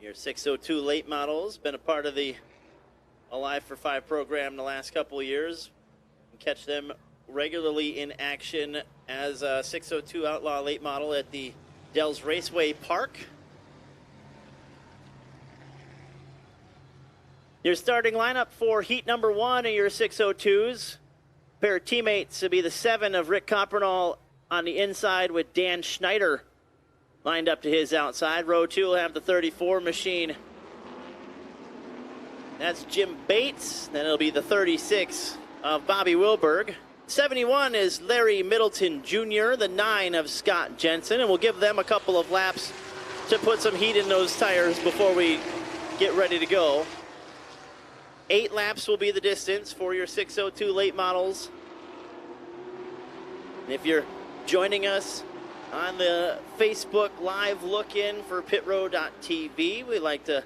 Your 602 late models, been a part of the Alive for 5 program the last couple of years. You can catch them regularly in action as a 602 Outlaw late model at the Dells Raceway Park. Your starting lineup for heat number 1 of your 602s. Pair of teammates to be the 7 of Rick Coppernall on the inside with Dan Schneider lined up to his outside. Row 2 will have the 34 machine. That's Jim Bates. Then it'll be the 36 of Bobby Wilberg. 71 is Larry Middleton Jr., the 9 of Scott Jensen. And we'll give them a couple of laps to put some heat in those tires before we get ready to go. 8 laps will be the distance for your 602 late models. And if you're joining us on the Facebook Live look-in for pitrow.tv, we'd like to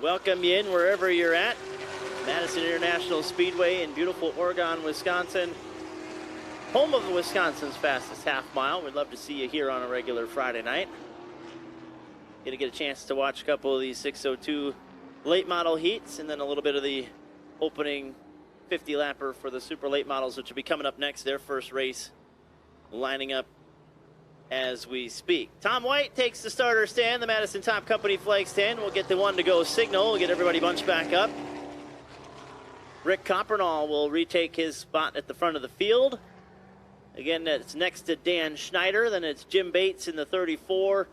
welcome you in wherever you're at. Madison International Speedway in beautiful Oregon, Wisconsin. Home of Wisconsin's fastest half mile. We'd love to see you here on a regular Friday night. Gonna get a chance to watch a couple of these 602 late model heats and then a little bit of the opening 50 lapper for the super late models, which will be coming up next. Their first race lining up as we speak. Tom White takes the starter stand. The Madison Top Company flag stand. We'll get the one to go signal. We'll get everybody bunched back up. Rick Coppernall will retake his spot at the front of the field. Again, that's next to Dan Schneider. Then it's Jim Bates in the 34.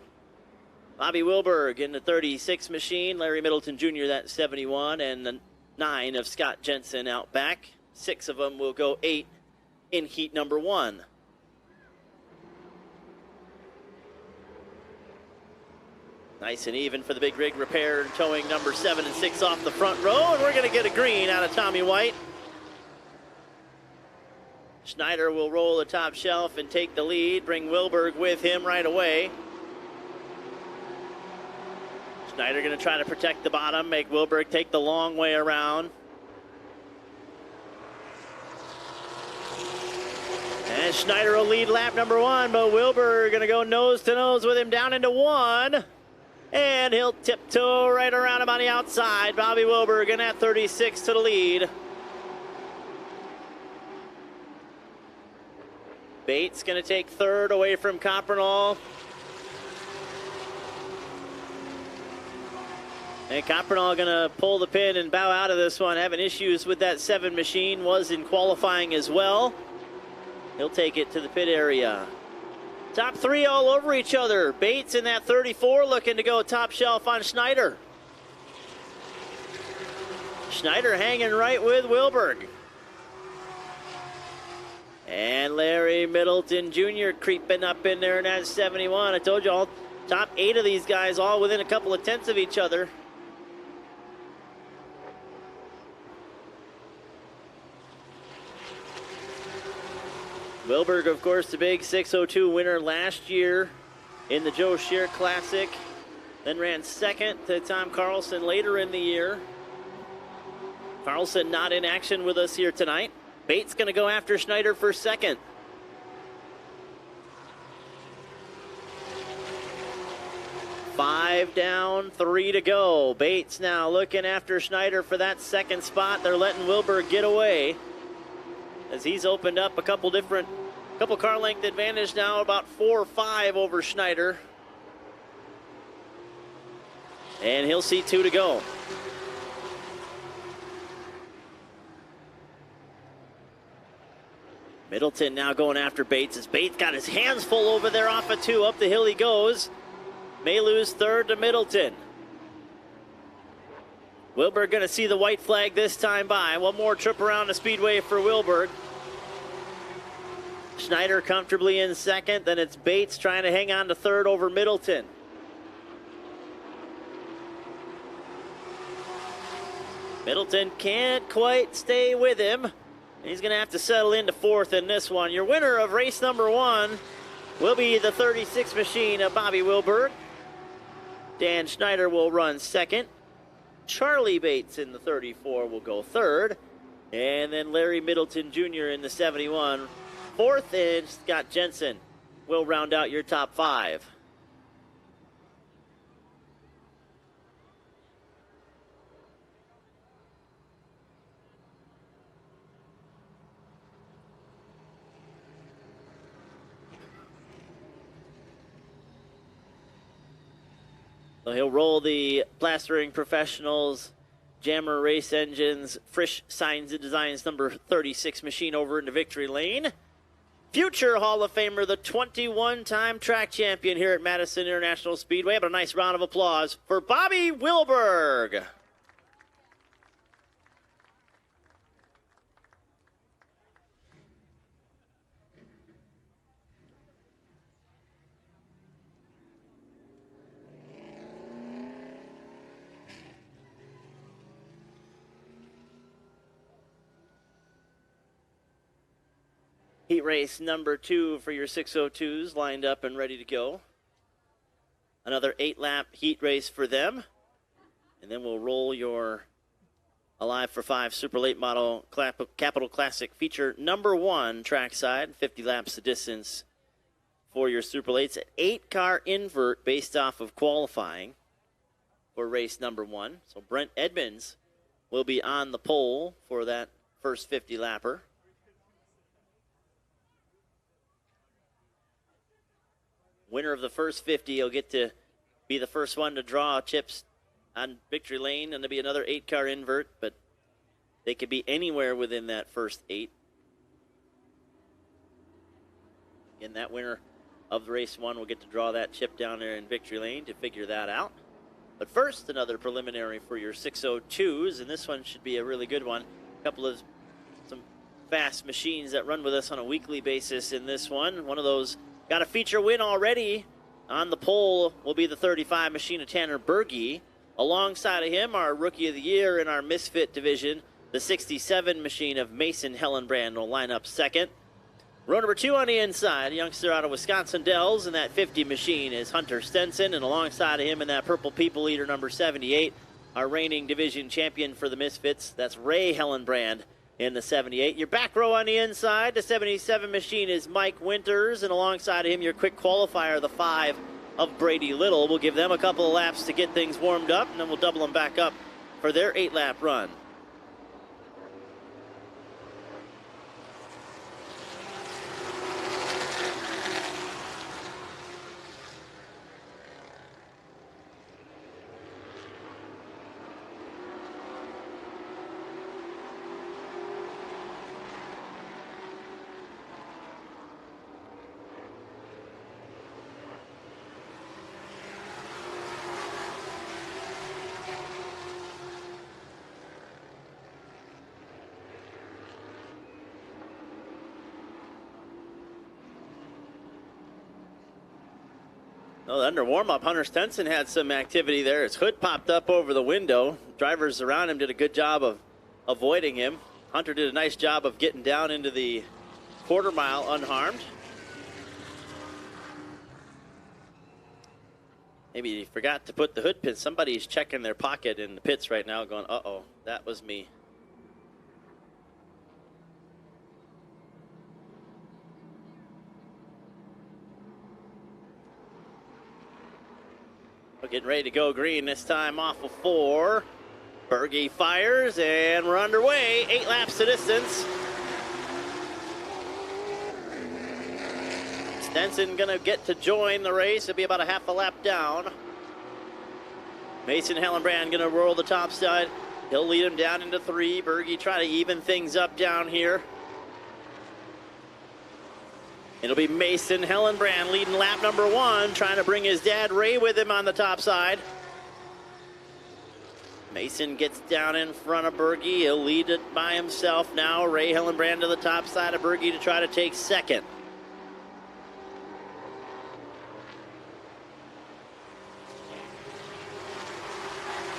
Bobby Wilberg in the 36 machine. Larry Middleton Jr., that 71. And the 9 of Scott Jensen out back. 6 of them will go 8 in heat number 1. Nice and even for the big rig repair, towing number 7 and 6 off the front row, and we're going to get a green out of Tommy White. Schneider will roll the top shelf and take the lead, bring Wilberg with him right away. Schneider going to try to protect the bottom, make Wilberg take the long way around. And Schneider will lead lap number 1, but Wilberg going to go nose to nose with him down into 1. And he'll tiptoe right around him on the outside. Bobby Wilberg in that 36 to the lead. Bates going to take 3rd away from Coppernall. And Coppernall going to pull the pin and bow out of this one. Having issues with that 7 machine, was in qualifying as well. He'll take it to the pit area. Top 3 all over each other. Bates in that 34 looking to go top shelf on Schneider. Schneider hanging right with Wilberg. And Larry Middleton Jr. creeping up in there in that 71. I told you all top 8 of these guys all within a couple of tenths of each other. Wilberg, of course, the big 602 winner last year in the Joe Scheer Classic. Then ran 2nd to Tom Carlson later in the year. Carlson not in action with us here tonight. Bates going to go after Schneider for 2nd. Five down, 3 to go. Bates now looking after Schneider for that 2nd spot. They're letting Wilberg get away as he's opened up a couple car length advantage now, about 4 or 5 over Schneider. And he'll see 2 to go. Middleton now going after Bates as Bates got his hands full over there off of 2. Up the hill he goes. May lose 3rd to Middleton. Wilberg going to see the white flag this time by. One more trip around the speedway for Wilberg. Schneider comfortably in 2nd. Then it's Bates trying to hang on to 3rd over Middleton. Middleton can't quite stay with him. He's going to have to settle into 4th in this one. Your winner of race number 1 will be the 36 machine of Bobby Wilberg. Dan Schneider will run 2nd. Charlie Bates in the 34 will go 3rd. And then Larry Middleton Jr. in the 71. 4th, and Scott Jensen will round out your top 5. So he'll roll the Plastering Professionals Jammer Race Engines Frisch Signs and Designs number 36 machine over into victory lane. Future Hall of Famer, the 21-time track champion here at Madison International Speedway. But a nice round of applause for Bobby Wilberg. Heat race number 2 for your 602s lined up and ready to go. Another 8-lap heat race for them. And then we'll roll your Alive for 5 Super Late Model Capital Classic feature number 1 trackside. 50 laps the distance for your Super Lates. An 8-car invert based off of qualifying for race number 1. So Brent Edmonds will be on the pole for that first 50-lapper. Winner of the first 50 will get to be the first one to draw chips on victory lane, and there'll be another 8-car invert, but they could be anywhere within that first 8. Again, that winner of the race 1 will get to draw that chip down there in victory lane to figure that out. But first, another preliminary for your 602s, and this one should be a really good one. A couple of some fast machines that run with us on a weekly basis in this one. One of those got a feature win already. On the pole will be the 35 machine of Tanner Berge. Alongside of him, our Rookie of the Year in our Misfit division, the 67 machine of Mason Hellenbrand will line up second. Row number 2 on the inside, a youngster out of Wisconsin Dells, and that 50 machine is Hunter Stenson. And alongside of him in that Purple People Eater number 78, our reigning division champion for the Misfits, that's Ray Hellenbrand in the 78. Your back row on the inside, the 77 machine is Mike Winters, and alongside of him, your quick qualifier, the 5 of Brady Little. We'll give them a couple of laps to get things warmed up, and then we'll double them back up for their 8-lap run. Well, under warm-up, Hunter Stenson had some activity there. His hood popped up over the window. Drivers around him did a good job of avoiding him. Hunter did a nice job of getting down into the quarter mile unharmed. Maybe he forgot to put the hood pin. Somebody's checking their pocket in the pits right now going, uh-oh, that was me. We're getting ready to go green this time off of 4. Berge fires, and we're underway. 8 laps to distance. Stenson gonna get to join the race. It'll be about a half a lap down. Mason Hellenbrand gonna roll the top side. He'll lead him down into 3. Berge try to even things up down here. It'll be Mason Hellenbrand leading lap number 1, trying to bring his dad Ray with him on the top side. Mason gets down in front of Berge. He'll lead it by himself now. Ray Hellenbrand to the top side of Berge to try to take second.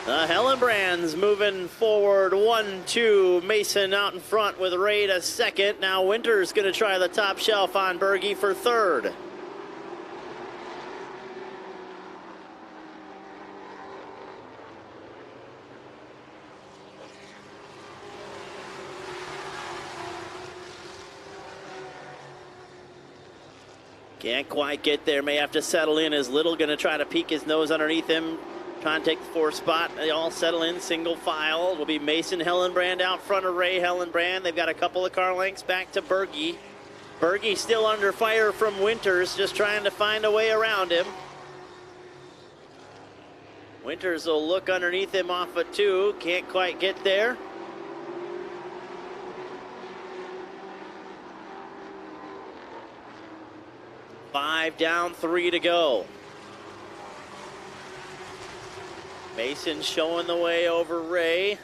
The Hellenbrands moving forward, 1-2. Mason out in front with Ray to second. Now Winters going to try the top shelf on Berge for third. Can't quite get there, may have to settle in as Little going to try to peek his nose underneath him. Trying to take the 4th spot. They all settle in single file. It'll be Mason Hellenbrand out front of Ray Hellenbrand. They've got a couple of car lengths back to Berge. Berge still under fire from Winters, just trying to find a way around him. Winters will look underneath him off a 2. Can't quite get there. Five down, 3 to go. Mason showing the way over Ray.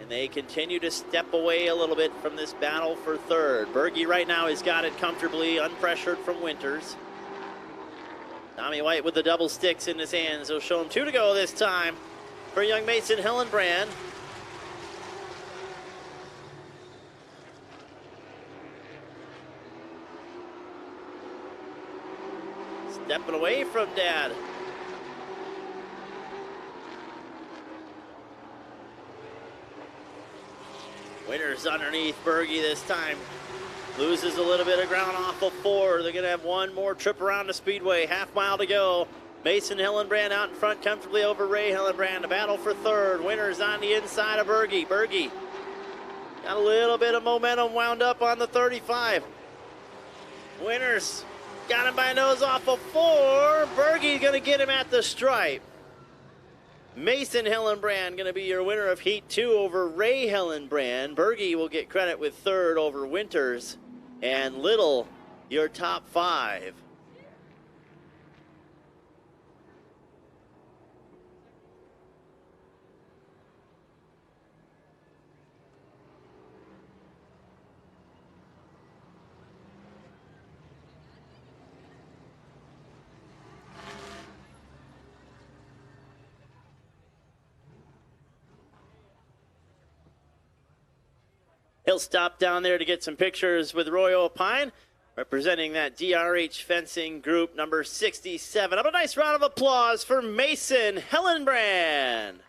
And they continue to step away a little bit from this battle for third. Berge right now has got it comfortably, unpressured from Winters. Tommy White with the double sticks in his hands. He'll show him 2 to go this time for young Mason Hillenbrand. Stepping away from Dad. Winters underneath Berge this time. Loses a little bit of ground off of 4. They're going to have one more trip around the speedway. Half mile to go. Mason Hillenbrand out in front comfortably over Ray Hillenbrand. A battle for third. Winters on the inside of Berge. Berge got a little bit of momentum wound up on the 35. Winters got him by nose off of 4. Berge going to get him at the stripe. Mason Hillenbrand going to be your winner of Heat 2 over Ray Hillenbrand. Berge will get credit with third over Winters. And Little, your top 5. He'll stop down there to get some pictures with Roy O'Pine, representing that DRH fencing group number 67. Have a nice round of applause for Mason Hillenbrand.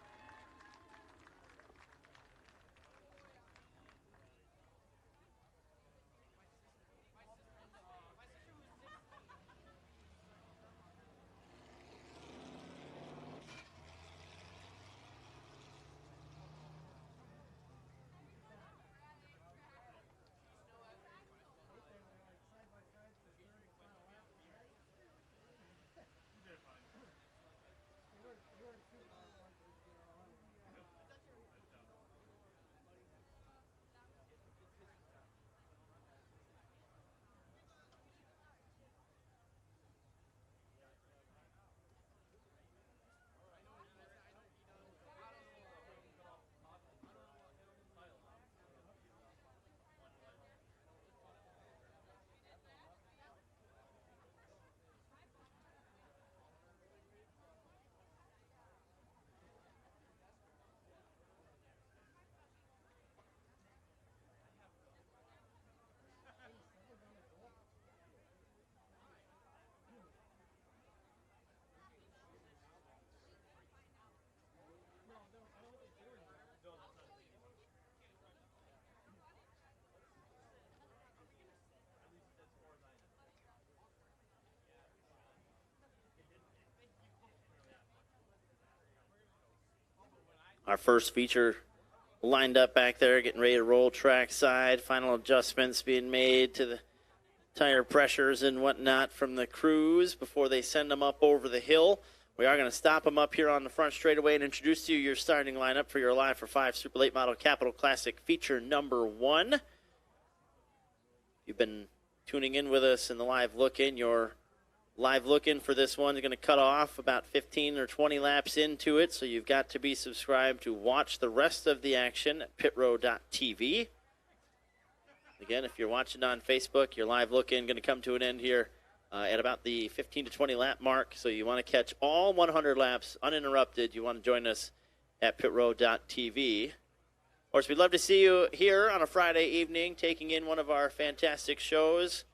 Our first feature lined up back there, getting ready to roll trackside. Final adjustments being made to the tire pressures and whatnot from the crews before they send them up over the hill. We are going to stop them up here on the front straightaway and introduce to you your starting lineup for your Live for 5 Super Late Model Capital Classic feature number 1. You've been tuning in with us in the live look-in. Your live look-in for this one is going to cut off about 15 or 20 laps into it, so you've got to be subscribed to watch the rest of the action at pitrow.tv. Again, if you're watching on Facebook, your live look-in going to come to an end here at about the 15 to 20 lap mark, so you want to catch all 100 laps uninterrupted. You want to join us at pitrow.tv. Of course, we'd love to see you here on a Friday evening taking in one of our fantastic shows.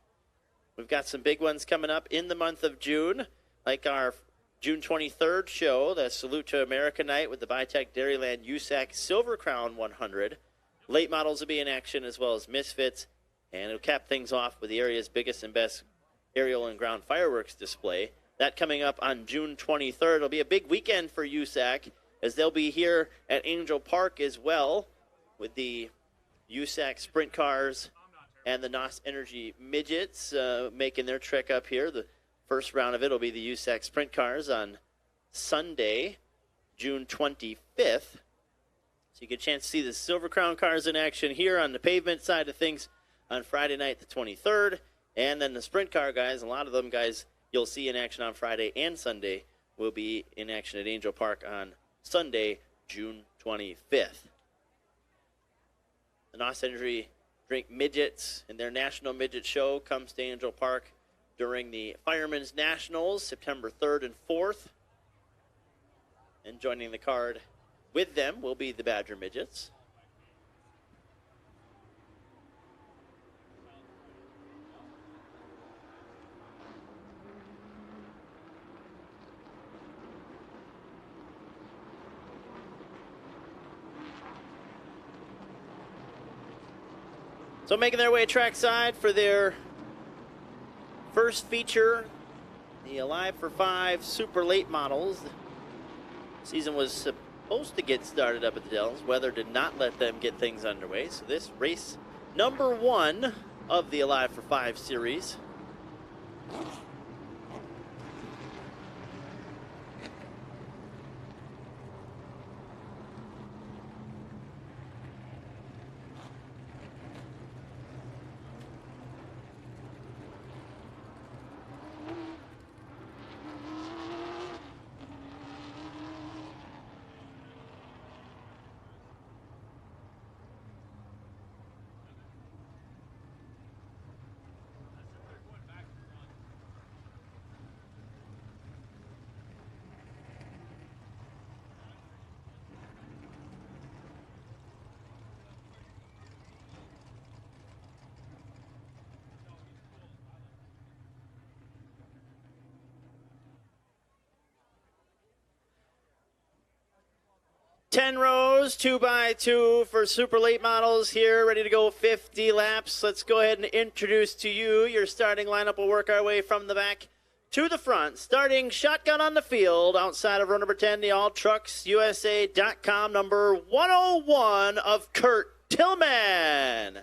We've got some big ones coming up in the month of June, like our June 23rd show, the Salute to America night with the Bitech Dairyland USAC Silver Crown 100. Late models will be in action as well as Misfits, and it'll cap things off with the area's biggest and best aerial and ground fireworks display. That coming up on June 23rd. It'll be a big weekend for USAC as they'll be here at Angel Park as well with the USAC Sprint Cars and the NOS Energy Midgets making their trek up here. The first round of it will be the USAC Sprint Cars on Sunday, June 25th. So you get a chance to see the Silver Crown cars in action here on the pavement side of things on Friday night, the 23rd. And then the sprint car guys, a lot of them guys you'll see in action on Friday and Sunday will be in action at Angel Park on Sunday, June 25th. The Nos Energy Drink Midgets and their National Midget Show comes to Angel Park during the Firemen's Nationals, September 3rd and 4th. And joining the card with them will be the Badger Midgets. So making their way trackside for their first feature, the Alive for 5 Super Late Models. The season was supposed to get started up at the Dells. Weather did not let them get things underway. So this race number 1 of the Alive for 5 series. Ten rows, 2x2 for super late models here, ready to go 50 laps. Let's go ahead and introduce to you your starting lineup. We'll work our way from the back to the front. Starting shotgun on the field, outside of row number 10, the AllTrucksUSA.com, number 101 of Kurt Tillman.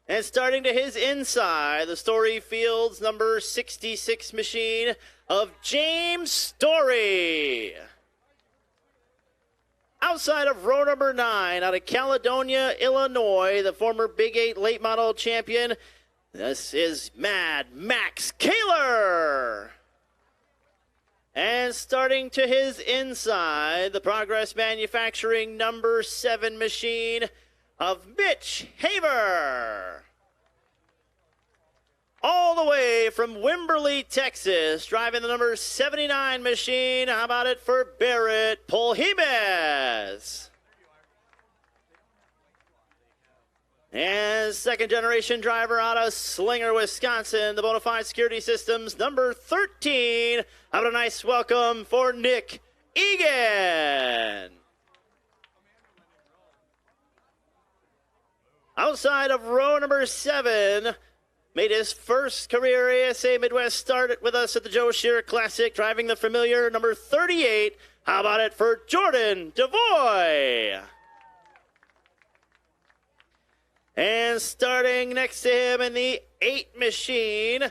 And starting to his inside, the Story Fields, number 66 machine of James Story. Outside of row number 9, out of Caledonia, Illinois, the former Big 8 late model champion, this is Mad Max Kaler. And starting to his inside, the Progress Manufacturing number 7 machine of Mitch Haver. All the way from Wimberley, Texas, driving the number 79 machine. How about it for Barrett Polhemes? And second generation driver out of Slinger, Wisconsin, the Bonafide Security Systems, number 13. How about a nice welcome for Nick Egan? Outside of row number 7, made his first career ASA Midwest start with us at the Joe Shearer Classic, driving the familiar number 38. How about it for Jordan DeVoy? And starting next to him in the 8 machine,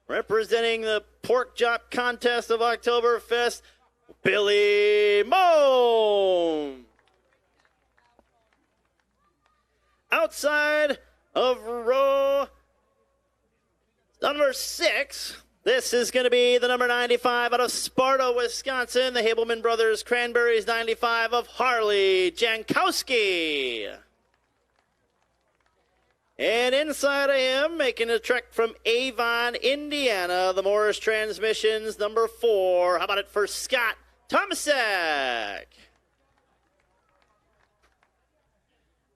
representing the Pork Chop Contest of Oktoberfest, Billy Moan. Outside of row number 6, this is going to be the number 95 out of Sparta, Wisconsin, the Habelman Brothers Cranberries 95 of Harley Jankowski. And inside of him, making a trek from Avon, Indiana, the Morris Transmissions number 4. How about it for Scott Tomasek?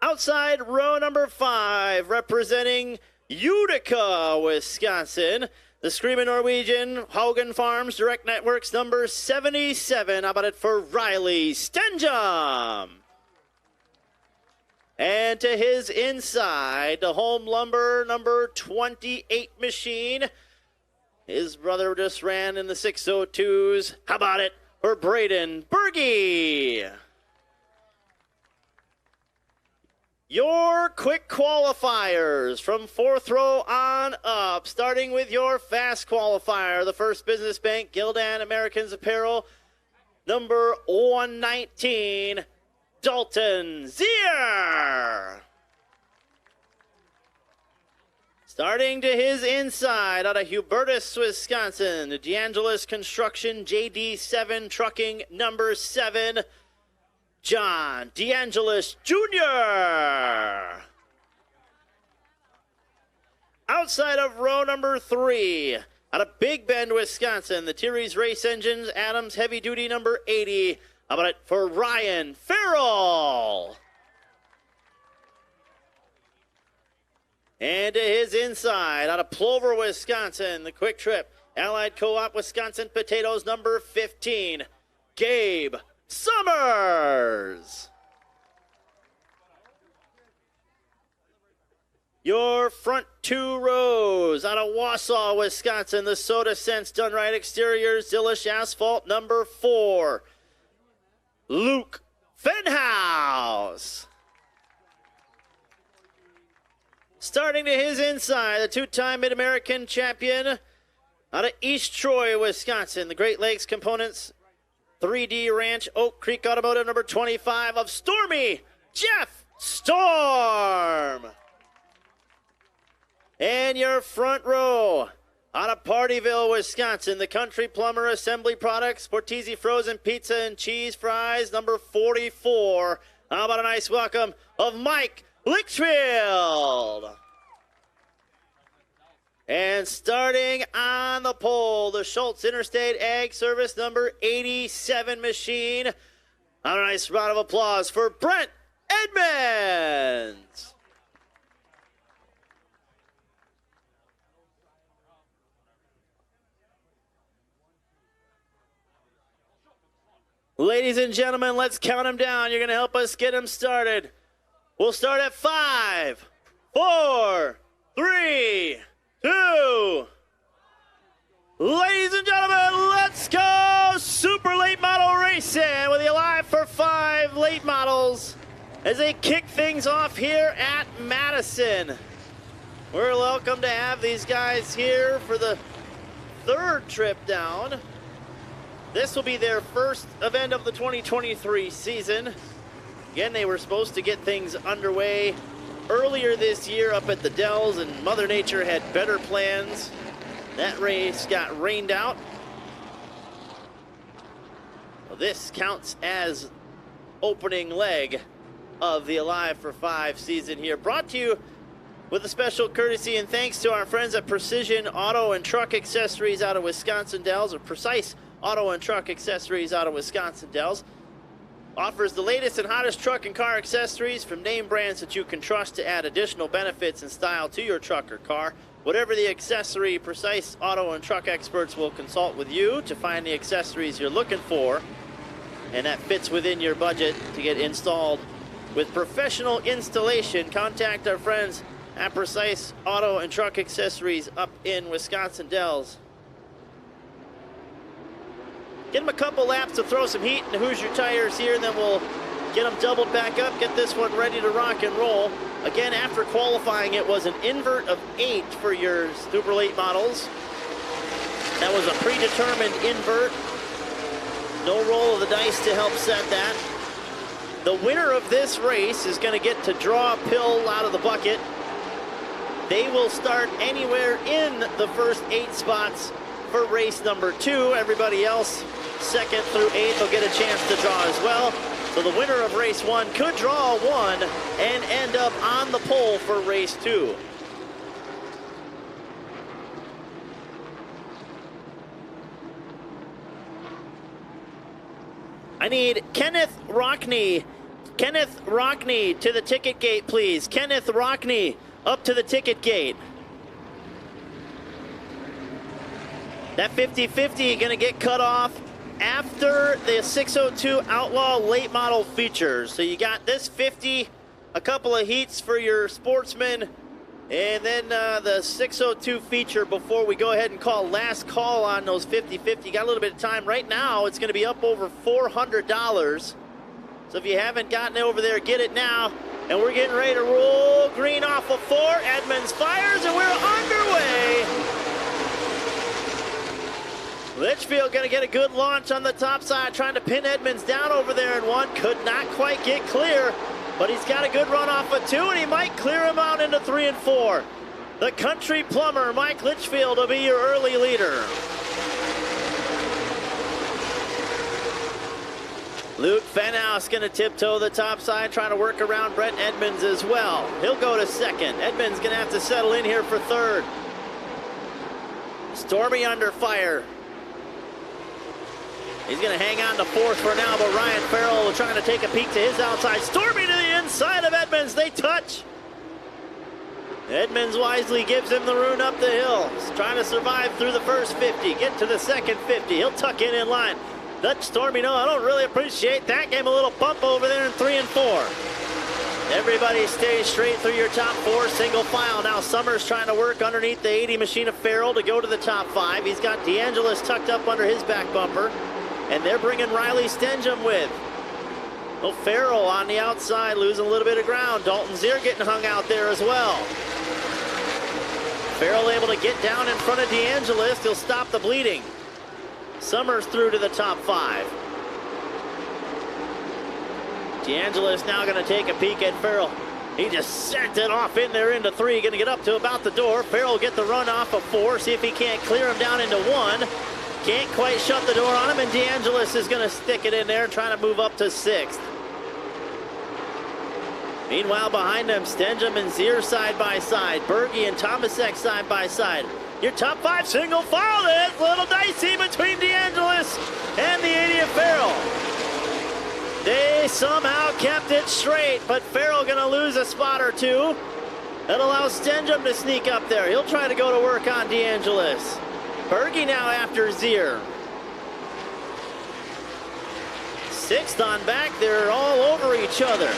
Outside row number 5, representing Utica, Wisconsin, the Screaming Norwegian, Haugen Farms Direct Networks number 77. How about it for Riley Stenjum? And to his inside, the Home Lumber number 28 machine. His brother just ran in the 602s. How about it for Braden Berge? Your quick qualifiers from fourth row on up, starting with your fast qualifier, the First Business Bank Gildan Americans Apparel, number 119, Dalton Zier. Starting to his inside out of Hubertus, Wisconsin, DeAngelis Construction, JD7 Trucking, number 7, John DeAngelis Jr. Outside of row number 3, out of Big Bend, Wisconsin, the Tyrrell's Race Engines, Adams Heavy Duty, number 80. How about it for Ryan Farrell? And to his inside, out of Plover, Wisconsin, the Quick Trip, Allied Co-op Wisconsin Potatoes, number 15, Gabe Summers. Your front 2 rows, out of Wausau, Wisconsin, the Soda Sense Done Right Exteriors, Zillish Asphalt, number 4, Luke Fenhouse. Starting to his inside, the 2-time Mid-American champion out of East Troy, Wisconsin, the Great Lakes Components 3D Ranch Oak Creek Automotive, number 25 of Stormy Jeff Storm. And your front row, out of Partyville, Wisconsin, the Country Plumber Assembly Products, Portese Frozen Pizza and Cheese Fries, number 44. How about a nice welcome of Mike Litchfield. And starting on the pole, the Schultz Interstate Ag Service number 87 machine. A nice round of applause for Brent Edmonds. Ladies and gentlemen, let's count them down. You're going to help us get them started. We'll start at 5, 4, 3, 2. Ladies and gentlemen, let's go Super Late Model Racing with the Alive for 5 late models as they kick things off here at Madison. We're welcome to have these guys here for the 3rd trip down. This will be their first event of the 2023 season. Again, they were supposed to get things underway earlier this year up at the Dells, and Mother Nature had better plans. That race got rained out. Well, this counts as opening leg of the Alive for 5 season here. Brought to you with a special courtesy and thanks to our friends at Precision Auto and Truck Accessories out of Wisconsin Dells, or Precise Auto and Truck Accessories out of Wisconsin Dells. Offers the latest and hottest truck and car accessories from name brands that you can trust to add additional benefits and style to your truck or car. Whatever the accessory, Precise Auto and Truck experts will consult with you to find the accessories you're looking for, and that fits within your budget to get installed. With professional installation, contact our friends at Precise Auto and Truck Accessories up in Wisconsin Dells. Get them a couple laps to throw some heat in the Hoosier tires here, and then we'll get them doubled back up, get this one ready to rock and roll. Again, after qualifying, it was an invert of 8 for your super late models. That was a predetermined invert. No roll of the dice to help set that. The winner of this race is going to get to draw a pill out of the bucket. They will start anywhere in the first 8 spots for race number 2. Everybody else, 2nd through 8th, will get a chance to draw as well. So the winner of race 1 could draw a 1 and end up on the pole for race 2. I need Kenneth Rockney. Kenneth Rockney to the ticket gate, please. Kenneth Rockney up to the ticket gate. That 50-50 going to get cut off after the 602 Outlaw late model features. So you got this 50, a couple of heats for your sportsmen, and then the 602 feature before we go ahead and call last call on those 50-50. Got a little bit of time. Right now, it's going to be up over $400. So if you haven't gotten it over there, get it now. And we're getting ready to roll green off of 4. Edmonds fires, and we're underway. Litchfield going to get a good launch on the top side, trying to pin Edmonds down over there in 1. Could not quite get clear, but he's got a good run off of 2, and he might clear him out into 3 and 4. The country plumber, Mike Litchfield, will be your early leader. Luke Fenhouse going to tiptoe the top side, trying to work around Brent Edmonds as well. He'll go to 2nd. Edmonds going to have to settle in here for 3rd. Stormy under fire. He's going to hang on to 4th for now, but Ryan Farrell trying to take a peek to his outside. Stormy to the inside of Edmonds. They touch. Edmonds wisely gives him the rune up the hill. He's trying to survive through the first 50, get to the second 50. He'll tuck in line. Dutch Stormy, no, I don't really appreciate that. Gave him a little bump over there in 3 and 4. Everybody stays straight through your top 4, single file. Now Summers trying to work underneath the 80 machine of Farrell to go to the top 5. He's got DeAngelis tucked up under his back bumper. And they're bringing Riley Stengham with. Well, Farrell on the outside losing a little bit of ground. Dalton Zier getting hung out there as well. Farrell able to get down in front of DeAngelis. He'll stop the bleeding. Summers through to the top 5. DeAngelis now going to take a peek at Farrell. He just sent it off in there into 3. Going to get up to about the door. Farrell get the run off of 4. See if he can't clear him down into 1. Can't quite shut the door on him, and DeAngelis is going to stick it in there, trying to move up to 6th. Meanwhile, behind them, Stengham and Zier side by side. Berge and Tomasek side by side. Your top 5 single file is a little dicey between DeAngelis and the 80th Farrell. They somehow kept it straight, but Farrell going to lose a spot or 2. That allows Stengham to sneak up there. He'll try to go to work on DeAngelis. Berge now after Zier. 6th on back. They're all over each other.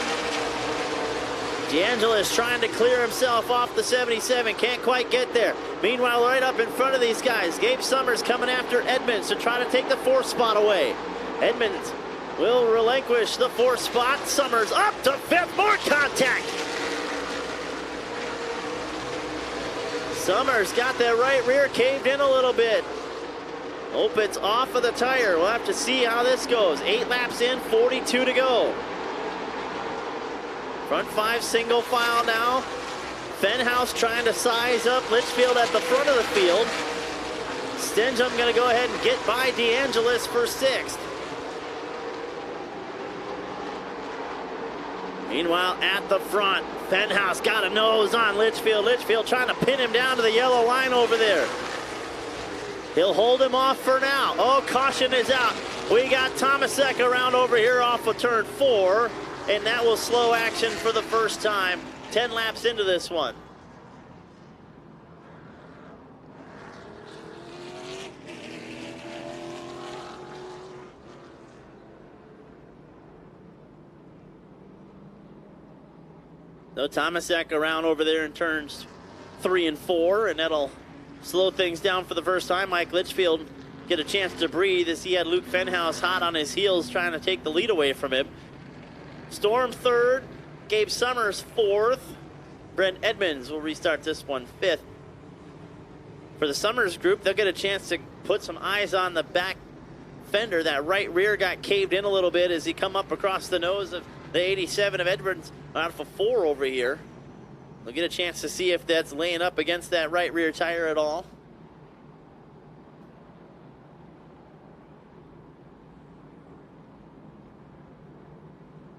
DeAngelis trying to clear himself off the 77. Can't quite get there. Meanwhile, right up in front of these guys, Gabe Summers coming after Edmonds to try to take the 4th spot away. Edmonds will relinquish the 4th spot. Summers up to 5th. More contact. Summers got that right rear caved in a little bit. Hope it's off of the tire. We'll have to see how this goes. 8 laps in, 42 to go. Front 5 single file now. Fenhouse trying to size up Litchfield at the front of the field. Stengham going to go ahead and get by DeAngelis for 6th. Meanwhile, at the front, Fenhouse got a nose on Litchfield. Litchfield trying to pin him down to the yellow line over there. He'll hold him off for now. Oh, caution is out. We got Tomasek around over here off of turn 4, and that will slow action for the first time. 10 laps into this one. So Tomasek around over there in turns 3 and 4, and that'll slow things down for the first time. Mike Litchfield get a chance to breathe as he had Luke Fenhouse hot on his heels trying to take the lead away from him. Storm 3rd, Gabe Summers 4th. Brent Edmonds will restart this one 5th. For the Summers group, they'll get a chance to put some eyes on the back fender. That right rear got caved in a little bit as he come up across the nose of the 87 of Edmonds out for 4 over here. They'll get a chance to see if that's laying up against that right rear tire at all.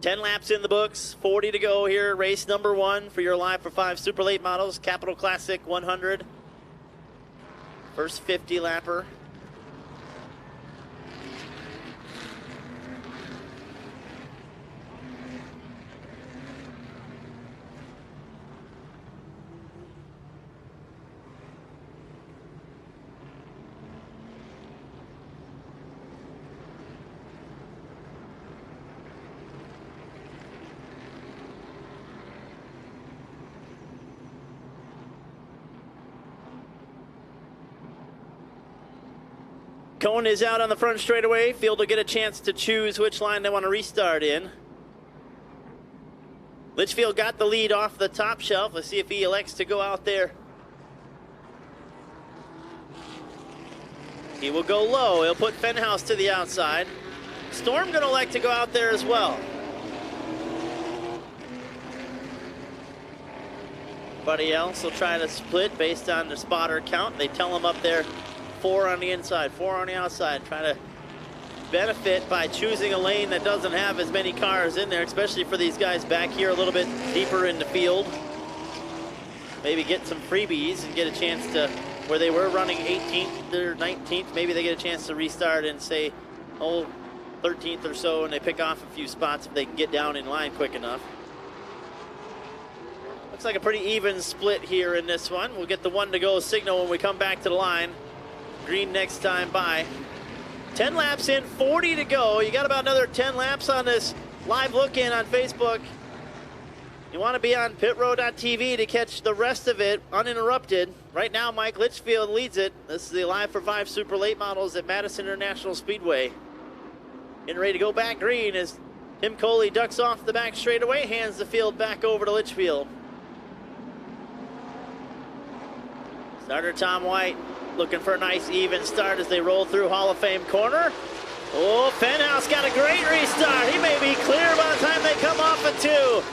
Ten laps in the books, 40 to go here. Race number 1 for your Live for 5 Super Late Models, Capital Classic 100. First 50 lapper. Cohen is out on the front straightaway. Field will get a chance to choose which line they want to restart in. Litchfield got the lead off the top shelf. Let's see if he elects to go out there. He will go low. He'll put Fenhouse to the outside. Storm gonna elect to go out there as well. Everybody else will try to split based on the spotter count. They tell them up there 4 on the inside, 4 on the outside. Try to benefit by choosing a lane that doesn't have as many cars in there, especially for these guys back here a little bit deeper in the field. Maybe get some freebies and get a chance to, where they were running 18th or 19th, maybe they get a chance to restart and say, oh, 13th or so, and they pick off a few spots if they can get down in line quick enough. Looks like a pretty even split here in this one. We'll get the 1 to go signal when we come back to the line. Green next time by. 10 laps in, 40 to go. You got about another 10 laps on this live look-in on Facebook. You want to be on pitrow.tv to catch the rest of it uninterrupted. Right now, Mike Litchfield leads it. This is the Live for 5 Super Late Models at Madison International Speedway. Getting ready to go back green as Tim Coley ducks off the back straightaway, hands the field back over to Litchfield. Starter Tom White looking for a nice even start as they roll through Hall of Fame corner. Oh, Fenhouse got a great restart. He may be clear by the time they come off of 2.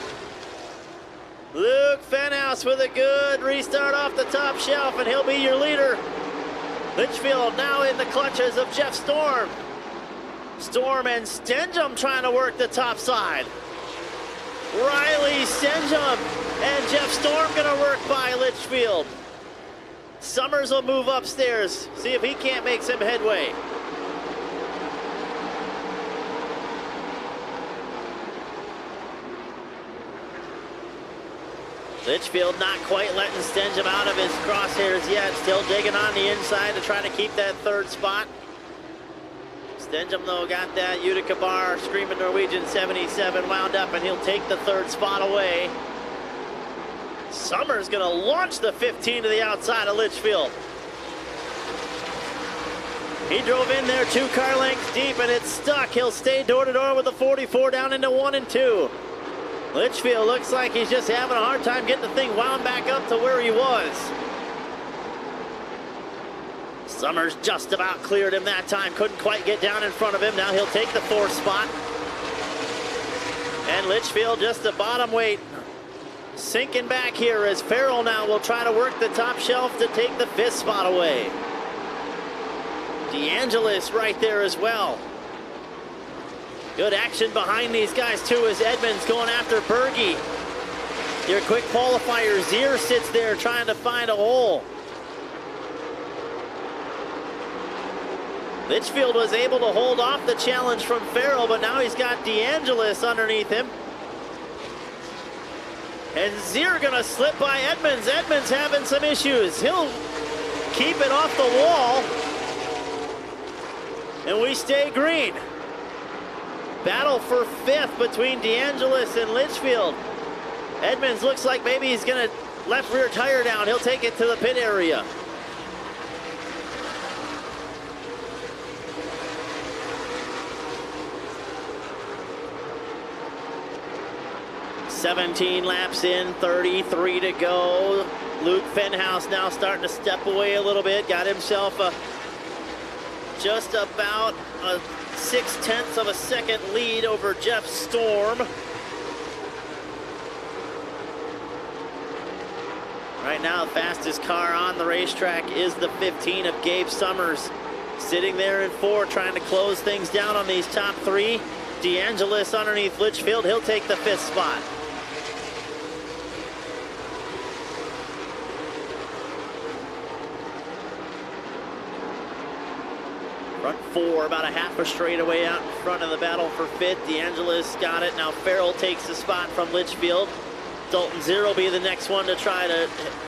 Luke Fenhouse with a good restart off the top shelf, and he'll be your leader. Litchfield now in the clutches of Jeff Storm. Storm and Stenjum trying to work the top side. Riley, Stenjum, and Jeff Storm gonna work by Litchfield. Summers will move upstairs, see if he can't make some headway. Litchfield not quite letting Stenjum out of his crosshairs yet, still digging on the inside to try to keep that 3rd spot. Stenjum though got that Utica bar, Screaming Norwegian 77 wound up, and he'll take the 3rd spot away. Summers gonna launch the 15 to the outside of Litchfield. He drove in there 2 car lengths deep and it's stuck. He'll stay door to door with the 44 down into 1 and 2. Litchfield looks like he's just having a hard time getting the thing wound back up to where he was. Summers just about cleared him that time. Couldn't quite get down in front of him. Now he'll take the 4th spot. And Litchfield just a bottom weight. Sinking back here as Farrell now will try to work the top shelf to take the 5th spot away. DeAngelis right there as well. Good action behind these guys too as Edmonds going after Berge. Your quick qualifier, Zier sits there trying to find a hole. Litchfield was able to hold off the challenge from Farrell, but now he's got DeAngelis underneath him. And Zier gonna slip by Edmonds. Edmonds having some issues. He'll keep it off the wall. And we stay green. Battle for 5th between DeAngelis and Litchfield. Edmonds looks like maybe he's gonna left rear tire down. He'll take it to the pit area. "17 laps in, 33 to go." Luke Fenhouse now starting to step away a little bit. Got himself just about a 0.6 of a second lead over Jeff Storm. Right now, the fastest car on the racetrack is the 15 of Gabe Summers. Sitting there in 4, trying to close things down on these top 3. DeAngelis underneath Litchfield. He'll take the 5th spot. Front 4, about a half a straightaway out in front of the battle for 5th. DeAngelis got it. Now Farrell takes the spot from Litchfield. Dalton Zier will be the next one to try to